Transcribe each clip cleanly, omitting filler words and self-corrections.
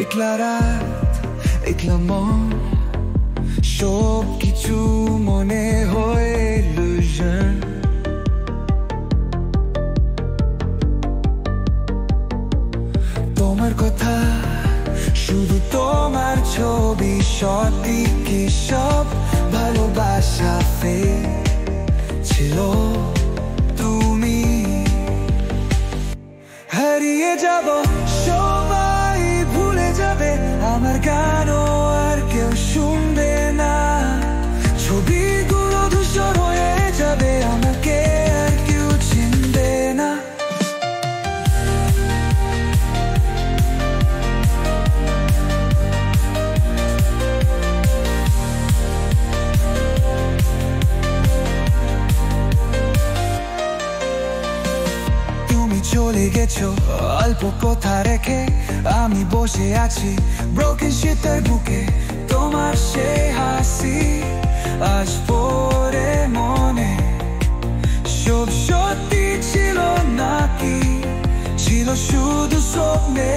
একলা রাত, একলা মন, সব কিছু মনে হয় illusion। তোমার কথা, শুধু তোমার ছবি, সত্যি কি সব ভালোবাসা ফেক ছিল? তুমি হারিয়ে যাব, সবাই ভুলে যাবে, আমার গানও আর কেউ শুনবে না। ছবিগুলো ধূসর হয়ে যাবে, আমাকে আর কেউ চিনবে না। তুমি চলে গেছো অল্প কথা রেখে, আমি বসে আছি ব্রোকেন শীতের বুকে। তোমার সেই হাসি আজ পরে মনে, সব সত্যি ছিল নাকি ছিল শুধু স্বপ্নে?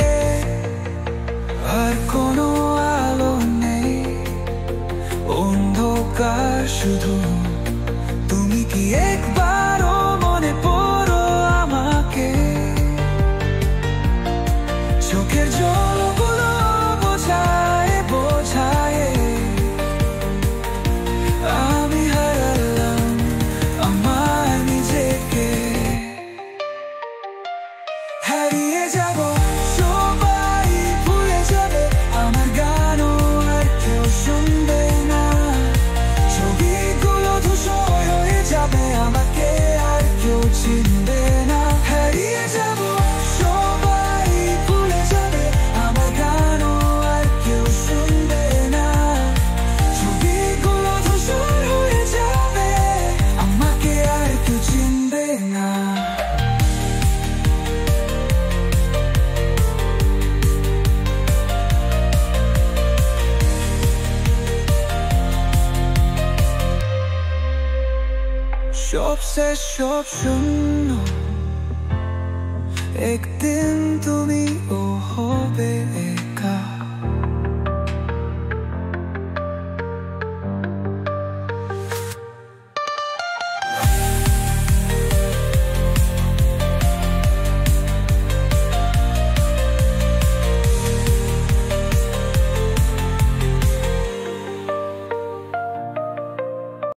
আর কোনো আলো নেই, অন্ধকার শুধু। তুমি কি একবারও মনে পড়ো আমাকে? চোখের জলগুলো বোঝায় বোঝায় আমি হারালাম আমার নিজেকে। হারিয়ে যাব, সবাই ভুলে যাবে, আমার গানও আর কেউ শুনবে না। ছবিগুলো ধূসর হয়ে যাবে, আমাকে আর কেউ চিনবে না। হারিয়ে যাব, সবাই ভুলে যাবে, আমার গানও আর কেউ শুনবে না। ছবিগুলো ধূসর হয়ে যাবে, আমাকে আর কেউ চিনবে না। সব শেষ, সব শূন্য, একদিন তুমিও হবে।